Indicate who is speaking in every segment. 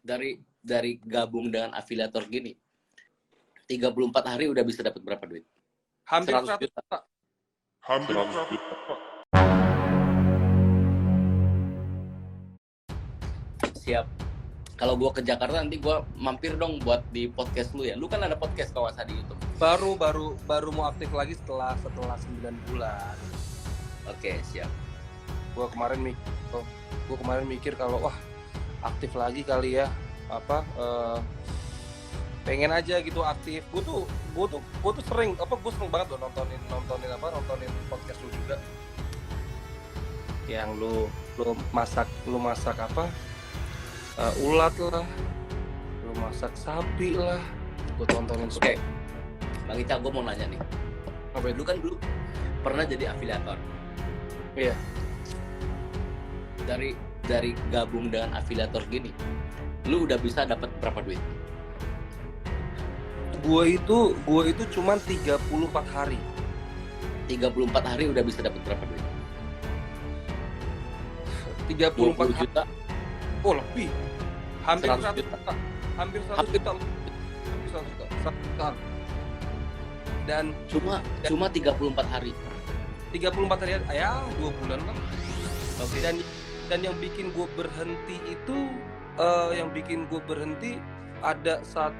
Speaker 1: dari gabung dengan afiliator gini, 34 hari udah bisa dapat berapa duit?
Speaker 2: Hampir
Speaker 1: 100
Speaker 2: 100
Speaker 1: juta.
Speaker 2: juta.
Speaker 3: Hampir 100 juta.
Speaker 1: Siap. Kalau gue ke Jakarta nanti gue mampir dong buat di podcast lu ya. Lu kan ada podcast kawasan di YouTube.
Speaker 2: Baru mau aktif lagi setelah 9 bulan.
Speaker 1: Oke, siap.
Speaker 2: Gue kemarin mikir kalau wah aktif lagi kali ya, pengen aja gitu aktif. Gue tuh sering banget loh nontonin podcast lu juga, yang lu masak ulat lah, lu masak sapi lah, gue tontonin.
Speaker 1: Oke. Bang Ica, gue mau nanya nih.
Speaker 2: Apa itu?
Speaker 1: Lu kan dulu pernah jadi afiliator.
Speaker 2: Iya.
Speaker 1: Dari gabung dengan afiliator gini, lu udah bisa dapat berapa duit?
Speaker 2: Gue itu cuma 34 hari.
Speaker 1: 34 hari udah bisa dapat berapa duit?
Speaker 2: 34
Speaker 1: 20
Speaker 2: hari.
Speaker 1: juta.
Speaker 2: Oh, lebih. Hampir
Speaker 1: 100
Speaker 2: 100
Speaker 1: juta.
Speaker 2: juta. Hampir 100 juta. Hampir 100 juta. 100 juta. Dan
Speaker 1: Cuma 34 hari.
Speaker 2: 34 hari ya 2 bulan lah.
Speaker 1: Oke.
Speaker 2: Dan yang bikin gue berhenti, ada saat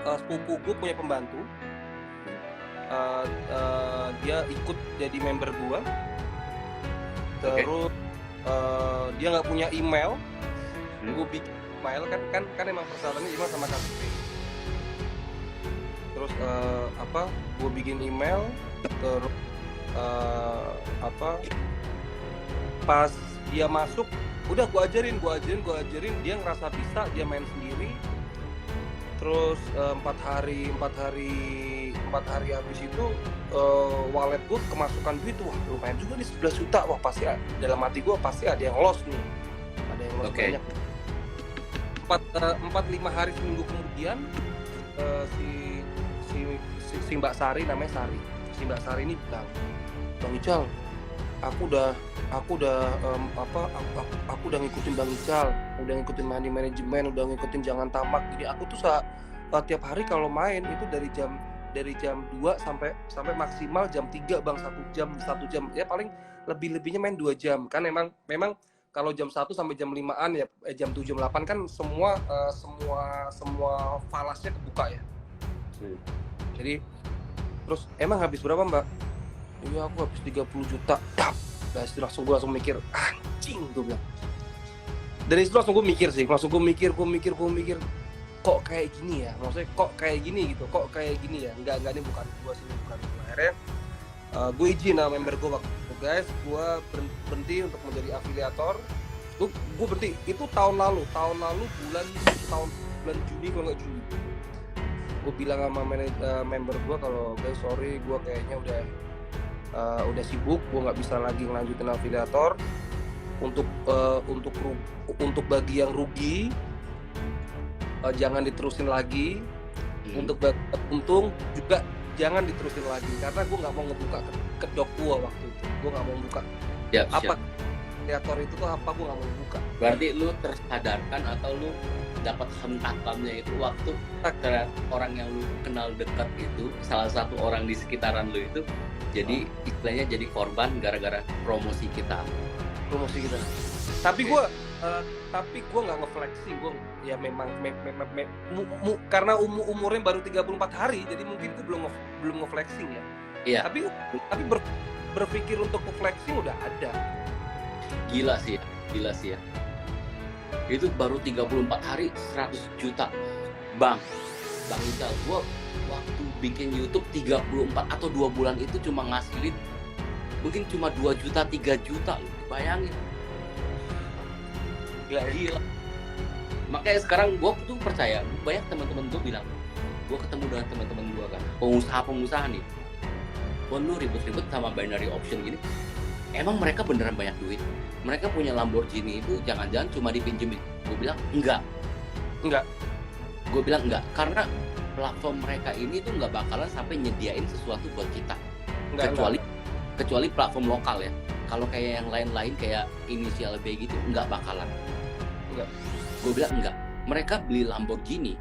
Speaker 2: sepupu gue punya pembantu, dia ikut jadi member gue, terus dia nggak punya email, gue bikin email, kan emang persyaratannya email sama KTP. Terus gue bikin email, terus pas dia masuk, udah gue ajarin, dia ngerasa bisa, dia main sendiri. Terus 4 hari habis itu wallet gue kemasukan duit, wah lumayan juga nih 11 juta, wah pasti dalam hati gue pasti ada yang lost nih, banyak. 4-5 hari seminggu kemudian si Mbak Sari, namanya Sari, si Mbak Sari ini bilang, Bang Ical, aku udah ngikutin Bang Ical, udah ngikutin money management, udah ngikutin jangan tamak. Jadi aku tuh tiap hari kalau main itu dari jam 2 sampai maksimal jam 3 Bang, 1 jam. Ya paling lebihnya main 2 jam. Kan memang kalau jam 1 sampai jam 5-an ya, jam 7 jam 8 kan semua falasnya kebuka ya. Jadi terus emang habis berapa Mbak? Iya aku habis 30 juta. Dari situ gue langsung mikir, anjing gue bilang. Dari situ langsung gue mikir, kok kayak gini ya? Maksudnya kok kayak gini gitu, Enggak ini bukan gue sini, bukan gue. Akhirnya gue izin sama member gue waktu itu, guys, gue berhenti untuk menjadi afiliator. Gue berhenti itu tahun lalu bulan Juni, kalau nggak Juli. Gue bilang sama member gue kalau guys sorry, gue kayaknya udah sibuk, gue nggak bisa lagi ngelanjutin afiliator. Untuk bagi yang rugi jangan diterusin lagi. Untuk untung juga jangan diterusin lagi, karena gue nggak mau ngebuka kedok gue waktu itu. Gue nggak mau buka apa afiliator itu tuh, apa gue nggak mau buka.
Speaker 1: Berarti lu tersadarkan atau lu dapat hentakannya itu waktu orang yang lu kenal dekat itu, salah satu orang di sekitaran lu itu jadi istilahnya jadi korban gara-gara promosi kita. Tapi gue nggak nge-flexing, gue ya memang karena umurnya baru 34 hari, jadi mungkin itu belum nge-flexing ya. Iya.
Speaker 2: Tapi berpikir untuk nge-flexing udah ada.
Speaker 1: Gila sih ya. Itu baru 34 hari 100 juta. Bang Ical, gue waktu bikin YouTube 34 atau 2 bulan itu cuma ngasilin mungkin cuma 2 juta, 3 juta loh. Bayangin. Gila. Makanya sekarang gue tuh percaya, banyak teman-teman gue bilang, gue ketemu dengan teman-teman gue kan, pengusaha nih, lu ribet-ribet sama binary option gini, emang mereka beneran banyak duit? Mereka punya Lamborghini itu jangan-jangan cuma dipinjemin? Gue bilang enggak. Gue bilang enggak, karena platform mereka ini tuh nggak bakalan sampai nyediain sesuatu buat kita, kecuali platform lokal ya. Kalau kayak yang lain-lain kayak Inisial B gitu nggak bakalan. Gue bilang enggak. mereka beli Lamborghini,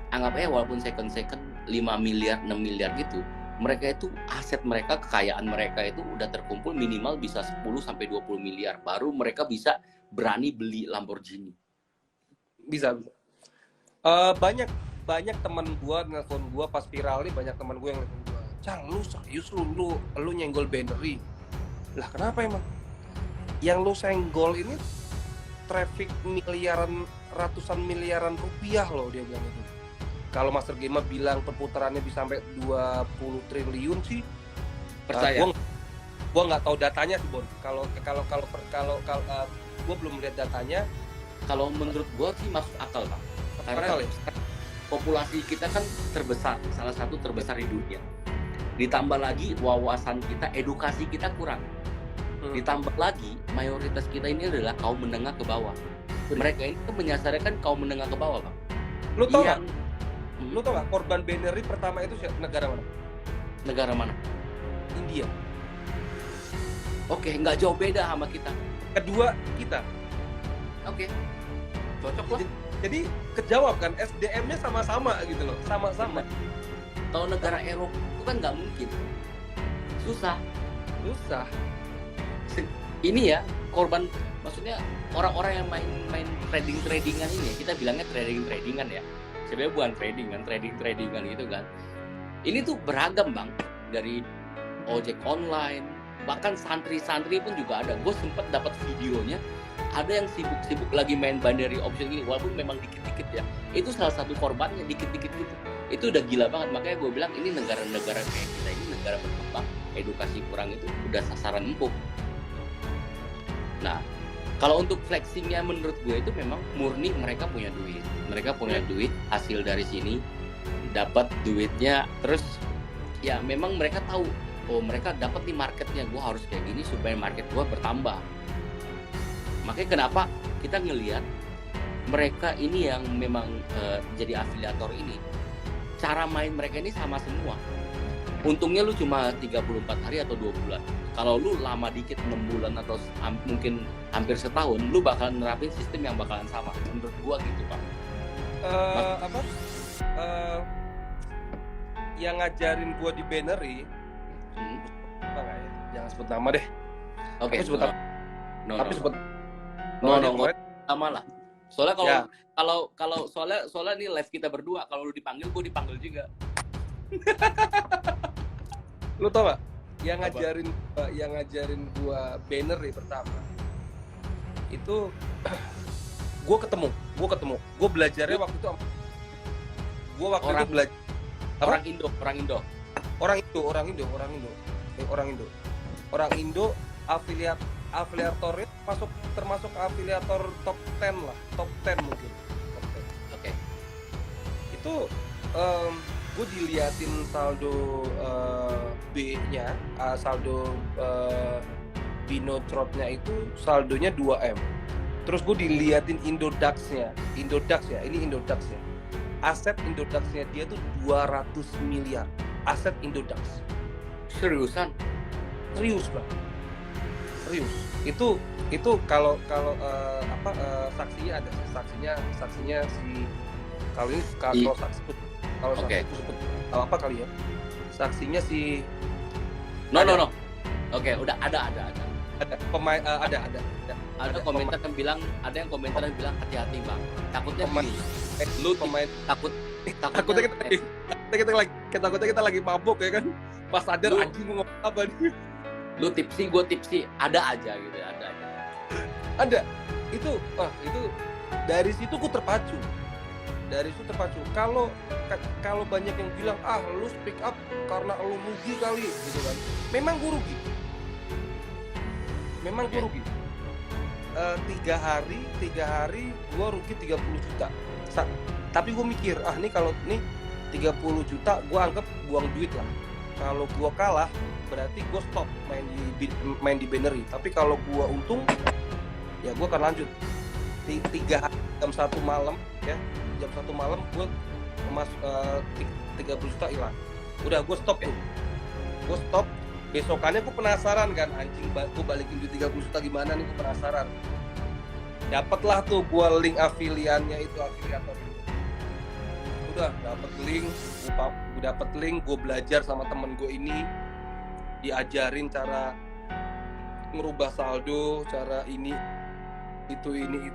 Speaker 1: anggap aja walaupun second 5 miliar 6 miliar gitu, mereka itu aset mereka, kekayaan mereka itu udah terkumpul minimal bisa 10 sampai 20 miliar baru mereka bisa berani beli Lamborghini.
Speaker 2: Bisa. Banyak teman gue nelfon gue pas viral nih, banyak teman gue yang nelfon gue, Cang, lu serius lu nyenggol Beneri? Lah kenapa emang? Yang lu senggol ini traffic miliaran, ratusan miliaran rupiah loh, dia bilang itu. Kalau Master Game bilang perputarannya bisa sampai 20 triliun sih,
Speaker 1: Percaya?
Speaker 2: Gua nggak tahu datanya sih, Bon. Kalau gua belum lihat datanya.
Speaker 1: Kalau menurut gua sih masuk akal, Bang. Karena populasi kita kan terbesar, salah satu terbesar di dunia. Ditambah lagi wawasan kita, edukasi kita kurang. Ditambah lagi mayoritas kita ini adalah kaum menengah ke bawah. Mereka ini kan menyasarkan kaum menengah ke bawah, Bang.
Speaker 2: Lu tau nggak korban Beneri pertama itu negara mana?
Speaker 1: Negara mana?
Speaker 2: India.
Speaker 1: Oke, nggak jauh beda sama kita.
Speaker 2: Kedua kita.
Speaker 1: Oke, cocok lah.
Speaker 2: Jadi kejawab kan, SDM-nya sama-sama gitu loh, sama-sama.
Speaker 1: Kalau negara Eropa itu kan nggak mungkin, susah. Ini ya korban, maksudnya orang-orang yang main tradingan ini, kita bilangnya tradingan ya. Sebenarnya bukan tradingan gitu kan. Ini tuh beragam, Bang, dari ojek online, bahkan santri-santri pun juga ada. Gue sempet dapat videonya, ada yang sibuk-sibuk lagi main binary option ini, walaupun memang dikit-dikit ya. Itu salah satu korbannya, dikit-dikit gitu. Itu udah gila banget, makanya gue bilang ini negara-negara kayak kita ini negara berkembang, edukasi kurang itu udah sasaran empuk. Nah, kalau untuk flexingnya menurut gue itu memang murni mereka punya duit. Mereka punya duit, hasil dari sini, dapat duitnya, terus ya memang mereka tahu, oh mereka dapat nih marketnya, gue harus kayak gini supaya market gue bertambah. Makanya kenapa kita ngelihat mereka ini yang memang jadi afiliator ini, cara main mereka ini sama semua. Untungnya lu cuma 34 hari atau 2 bulan. Kalau lu lama dikit 6 bulan atau mungkin hampir setahun, lu bakalan nerapin sistem yang bakalan sama. Menurut gua gitu, Pak.
Speaker 2: Yang ngajarin gua di Beneri, apa nggak ya? Jangan sebut nama deh.
Speaker 1: Oke.
Speaker 2: Tapi sebut
Speaker 1: sama lah. Soalnya
Speaker 2: Ya.
Speaker 1: kalau soalnya ini live kita berdua, kalau lu dipanggil, gua dipanggil juga.
Speaker 2: Lu tau gak? Yang ngajarin gua Beneri pertama itu gua ketemu. Gua belajarnya waktu itu belajar
Speaker 1: Orang Indo.
Speaker 2: Orang Indo afiliatornya termasuk afiliator top 10 lah, top 10 mungkin.
Speaker 1: Oke.
Speaker 2: Itu gue diliatin saldo B-nya, saldo Bino Trotnya itu saldonya 2M. Terus gue diliatin Indodax-nya. Ini Indodax ya. Aset Indodax-nya dia tuh 200 miliar. Aset Indodax.
Speaker 1: Seriusan?
Speaker 2: Serius, Bang. Serius. Itu kalau saksinya ada. Saksinya si saksi sebut apa kali ya? Saksinya si
Speaker 1: No. Oke, udah ada.
Speaker 2: Ada pemain ada
Speaker 1: Ada komentar yang bilang, hati-hati, Bang. Takutnya
Speaker 2: Pemain-
Speaker 1: gini. Lu
Speaker 2: pemain
Speaker 1: takutnya
Speaker 2: kita lagi mabuk ya kan, pas sadar
Speaker 1: Lu-
Speaker 2: anjing mau ngomong apa nih.
Speaker 1: lu tipsi, gue tipsi, ada aja gitu,
Speaker 2: Ada itu dari situ ku terpacu. Kalau banyak yang bilang lu speak up karena lu rugi kali gitu kan, memang gue rugi. 3 hari gue rugi 30 juta. Tapi gue mikir, nih kalau nih 30 juta gue anggap buang duit lah. Kalau gue kalah berarti gue stop main di Beneri. Tapi kalau gue untung ya gue akan lanjut. 3 hari jam 1 malam ya, gue masuk 30 juta hilang. Udah gue stop tuh. Besokannya gue penasaran kan, anjing gue balikin duit 30 juta gimana nih, gue penasaran. Dapatlah tuh gue link afiliannya itu, afiliator itu. Udah dapet link, gue dapet link, gue belajar sama temen gue ini, diajarin cara ngerubah saldo, cara ini itu.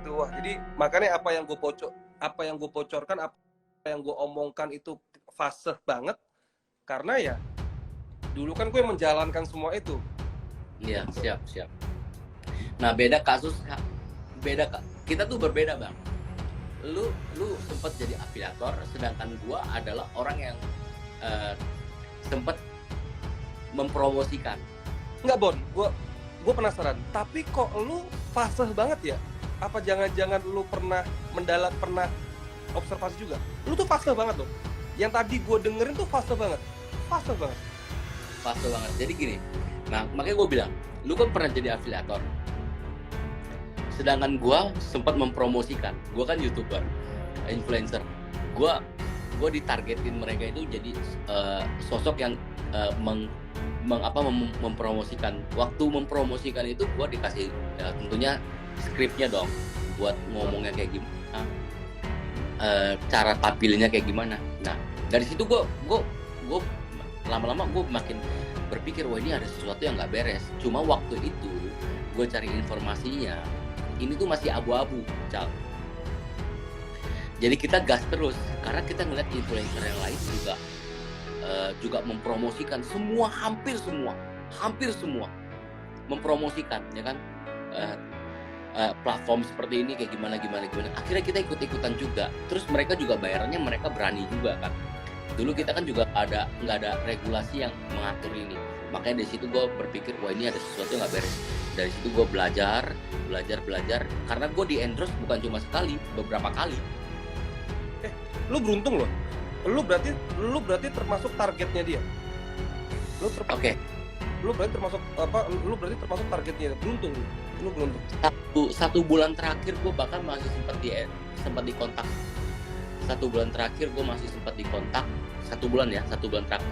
Speaker 2: Wah, jadi makanya apa yang gue pocorkan, apa yang gue omongkan itu fase banget, karena ya dulu kan gue menjalankan semua itu.
Speaker 1: Iya, siap. Nah, kita tuh berbeda, Bang. Lu sempat jadi afiliator, sedangkan gua adalah orang yang sempat mempromosikan.
Speaker 2: Enggak, Bon, gue penasaran, tapi kok lu fase banget ya? Apa jangan-jangan lu pernah observasi juga? Lu tuh fase banget loh. Yang tadi gue dengerin tuh fase banget.
Speaker 1: Jadi gini, nah makanya gue bilang, lu kan pernah jadi afiliator, sedangkan gue sempat mempromosikan. Gue kan YouTuber, influencer. Gue ditargetin mereka itu jadi sosok yang mempromosikan. Waktu mempromosikan itu gue dikasih tentunya skripnya dong, buat ngomongnya kayak gimana, cara tampilnya kayak gimana. Nah dari situ gue lama-lama gue makin berpikir, wah ini ada sesuatu yang nggak beres. Cuma waktu itu gue cari informasinya, ini tuh masih abu-abu, Cal. Jadi kita gas terus karena kita ngeliat influencer yang lain juga mempromosikan hampir semua mempromosikan, ya kan, platform seperti ini kayak gimana. Akhirnya kita ikut-ikutan juga. Terus mereka juga bayarannya mereka berani juga kan. Dulu kita kan juga nggak ada regulasi yang mengatur ini. Makanya dari situ gue berpikir, wah ini ada sesuatu yang nggak beres. Dari situ gue belajar, karena gue di endorse bukan cuma sekali, beberapa kali.
Speaker 2: Lu beruntung loh. Lu berarti termasuk targetnya dia.
Speaker 1: Oke.
Speaker 2: Lu berarti termasuk targetnya. Beruntung. Lu beruntung.
Speaker 1: Satu bulan terakhir gue bahkan masih sempat dikontak. 1 bulan terakhir gue masih sempat dikontak. 1 bulan terakhir.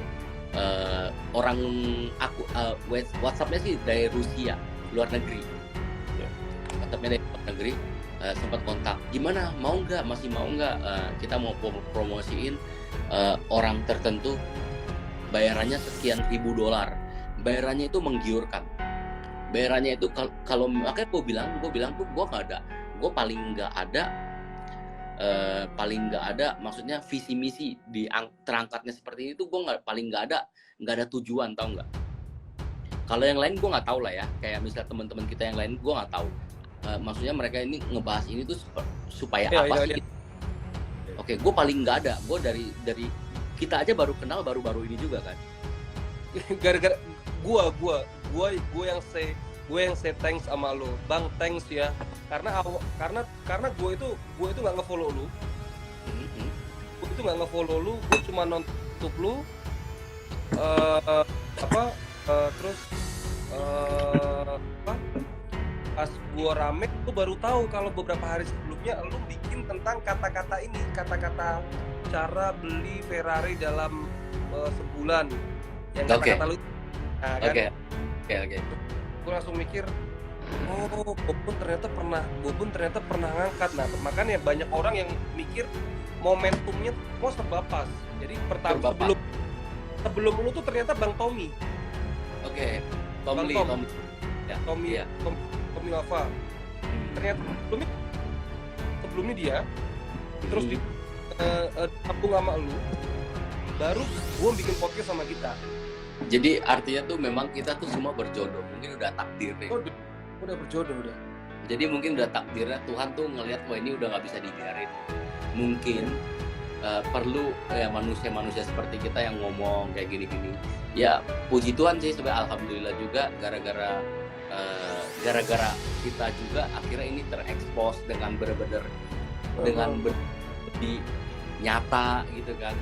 Speaker 1: Orang aku WhatsApp-nya sih dari Rusia, luar negeri. WhatsApp-nya dari luar negeri, sempat kontak. Gimana? Masih mau nggak? Kita mau promosiin orang tertentu, bayarannya sekian ribu $. Bayarannya itu menggiurkan. Bayarannya itu kalau makanya gue bilang tuh gue nggak ada. Gue paling nggak ada maksudnya visi misi di terangkatnya seperti ini tuh gue paling nggak ada tujuan, tau nggak? Kalau yang lain gue nggak tahu lah ya, kayak misal teman-teman kita yang lain gue nggak tahu, maksudnya mereka ini ngebahas ini tuh supaya apa sih? Oke, gue paling nggak ada. Gue dari kita aja baru kenal baru ini juga kan.
Speaker 2: Gara-gara gue yang say thanks sama lo, Bang, thanks ya, karena gue itu nggak ngefollow lu, gue cuma nonton YouTube lu, terus pas gue rame, gue baru tahu kalau beberapa hari sebelumnya lu bikin tentang kata-kata cara beli Ferrari dalam sebulan, yang kata-kata lu, nah, kan? Oke. Gue langsung mikir, Bobon ternyata pernah ngangkat. Nah, makanya banyak orang yang mikir momentumnya mau serba pas. Jadi pertama sebelum lu tuh ternyata Bang Tommy.
Speaker 1: Oke. Tommy Lava. Ternyata sebelumnya dia terus digabung sama lu, baru gue bikin podcast sama kita. Jadi artinya tuh memang kita tuh semua berjodoh, mungkin udah takdir nih.
Speaker 2: Udah berjodoh udah.
Speaker 1: Jadi mungkin udah takdirnya, Tuhan tuh ngelihat, wah ini udah nggak bisa dibiarin. Mungkin perlu ya manusia seperti kita yang ngomong kayak gini-gini. Ya puji Tuhan sih sebenarnya, alhamdulillah juga gara-gara kita juga akhirnya ini terekspos dengan benar-benar dengan lebih nyata gitu kan.